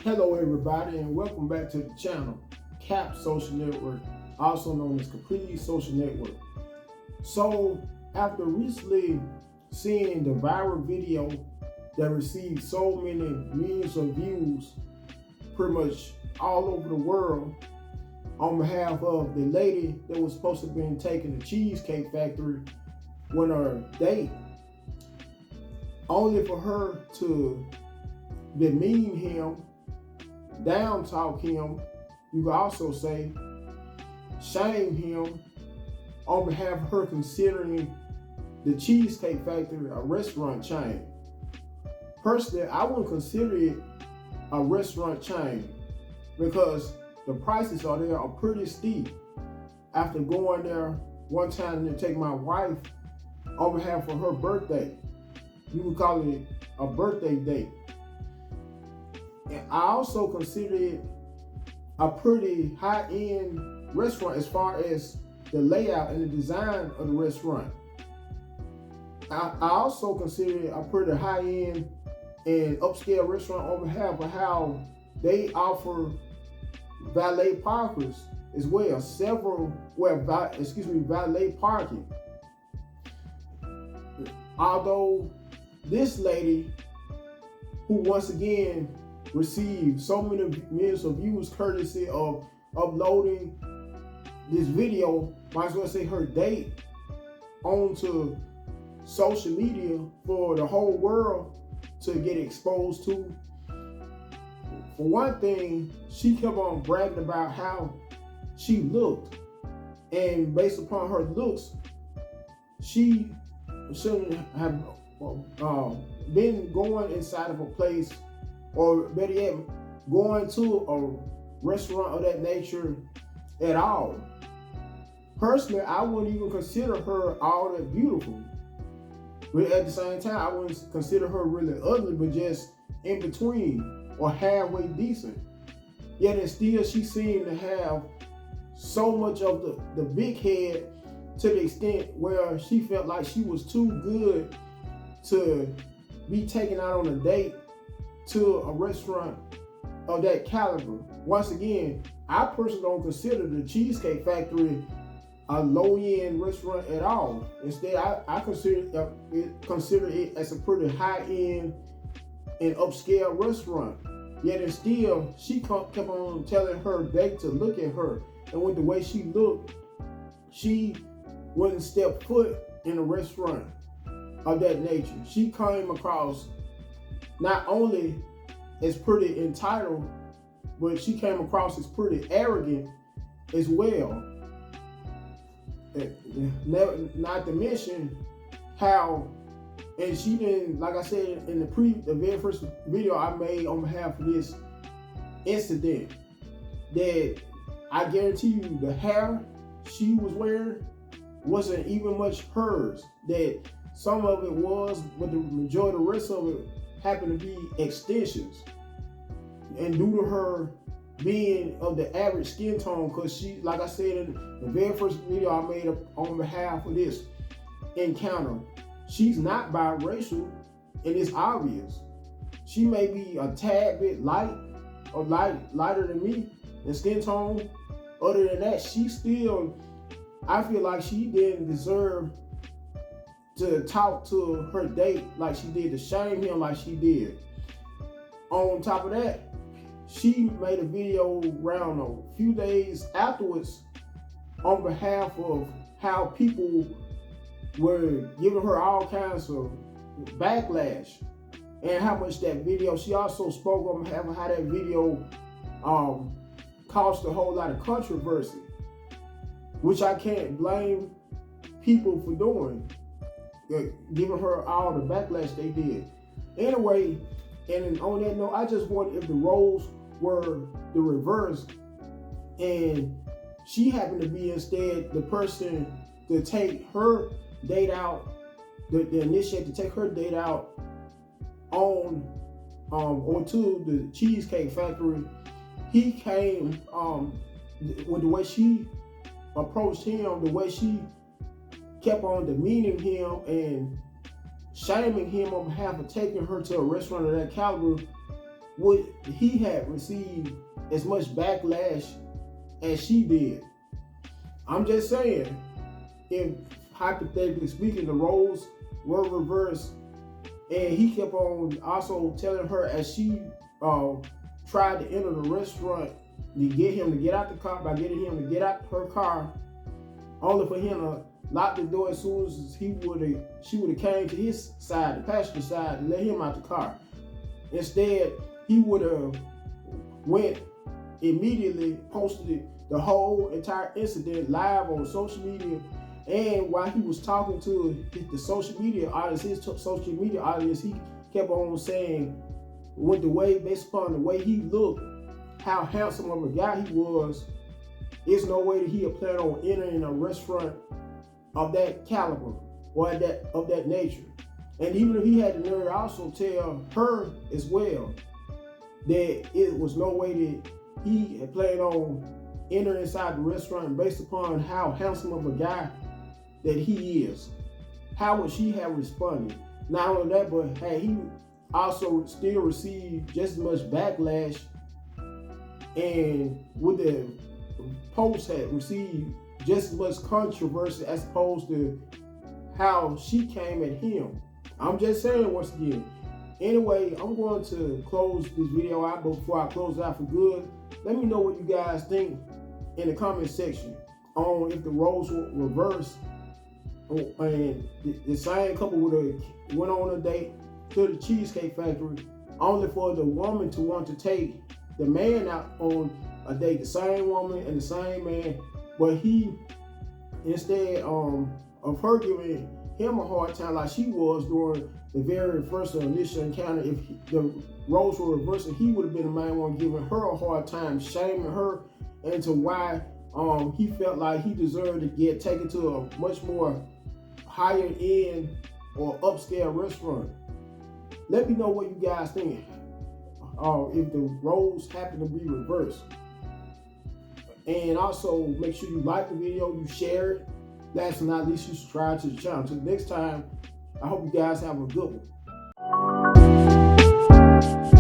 Hello everybody and welcome back to the channel, CAP Social Network, also known as Capri Social Network. So after recently seeing the viral video that received so many millions of views pretty much all over the world on behalf of the lady that was supposed to have been taking the Cheesecake Factory on her date, only for her to demean him, down talk him, you could also say shame him on behalf of her considering the Cheesecake Factory a restaurant chain. Personally, I wouldn't consider it a restaurant chain because the prices are there are pretty steep. After going there one time to take my wife on behalf of her birthday, you would call it a birthday date. And I also consider it a pretty high-end restaurant as far as the layout and the design of the restaurant. I also consider it a pretty high-end and upscale restaurant on behalf of how they offer valet parkers as well. Valet parking. Although this lady, who once again received so many millions of views courtesy of uploading this video, might as well say her date, onto social media for the whole world to get exposed to. For one thing, she kept on bragging about how she looked, and based upon her looks, she shouldn't have been going inside of a place, or better yet, going to a restaurant of that nature at all. Personally, I wouldn't even consider her all that beautiful. But at the same time, I wouldn't consider her really ugly, but just in between or halfway decent. Yet and still, she seemed to have so much of the big head, to the extent where she felt like she was too good to be taken out on a date to a restaurant of that caliber. Once again, I personally don't consider the Cheesecake Factory a low-end restaurant at all. Instead, I consider it as a pretty high-end and upscale restaurant. Yet and still, she kept on telling her date to look at her. And with the way she looked, she wouldn't step foot in a restaurant of that nature. She came across not only as pretty entitled, but she came across as pretty arrogant as well. Not to mention how, and she didn't, like I said in the very first video I made on behalf of this incident, that I guarantee you the hair she was wearing wasn't even much hers. That some of it was, but the majority of the rest of it happened to be extensions. And due to her being of the average skin tone, because she, like I said in the very first video I made on behalf of this encounter, she's not biracial, and it's obvious. She may be a tad bit light or lighter than me in skin tone. Other than that, she still, I feel like she didn't deserve to talk to her date like she did, to shame him like she did. On top of that, she made a video around a few days afterwards on behalf of how people were giving her all kinds of backlash, and how much that video, she also spoke on behalf of how that video caused a whole lot of controversy, which I can't blame people for doing, giving her all the backlash they did. Anyway, and on that note, I just wondered if the roles were the reverse, and she happened to be instead the person to take her date out, the initiate to take her date out on or to the Cheesecake Factory. He came with the way she approached him, the way she kept on demeaning him and shaming him on behalf of taking her to a restaurant of that caliber, would he have received as much backlash as she did? I'm just saying, if hypothetically speaking, the roles were reversed, and he kept on also telling her as she tried to enter the restaurant to get him to get out the car, by getting him to get out her car, only for him to lock the door as soon as she would have came to his side, the passenger side, and let him out the car. Instead, he would have went immediately, posted the whole entire incident live on social media. And while he was talking to the social media audience, he kept on saying, with the way, based upon the way he looked, how handsome of a guy he was, there's no way that he had planned on entering a restaurant of that caliber or of that nature. And even if he had the nerve to also tell her as well that it was no way that he had planned on entering inside the restaurant based upon how handsome of a guy that he is, how would she have responded? Not only that, but had he also still received just as much backlash, and would the post had received just as much controversy as opposed to how she came at him? I'm just saying once again. Anyway, I'm going to close this video out, but before I close it out for good, let me know what you guys think in the comment section on if the roles were reversed and the same couple would have went on a date to the Cheesecake Factory only for the woman to want to take the man out on a date, the same woman and the same man, but he, instead of her giving him a hard time like she was during the very first initial encounter, if the roles were reversed, he would have been the main one giving her a hard time, shaming her into why he felt like he deserved to get taken to a much more higher end or upscale restaurant. Let me know what you guys think if the roles happen to be reversed. And also make sure you like the video, you share it. Last but not least, you subscribe to the channel. Until next time, I hope you guys have a good one.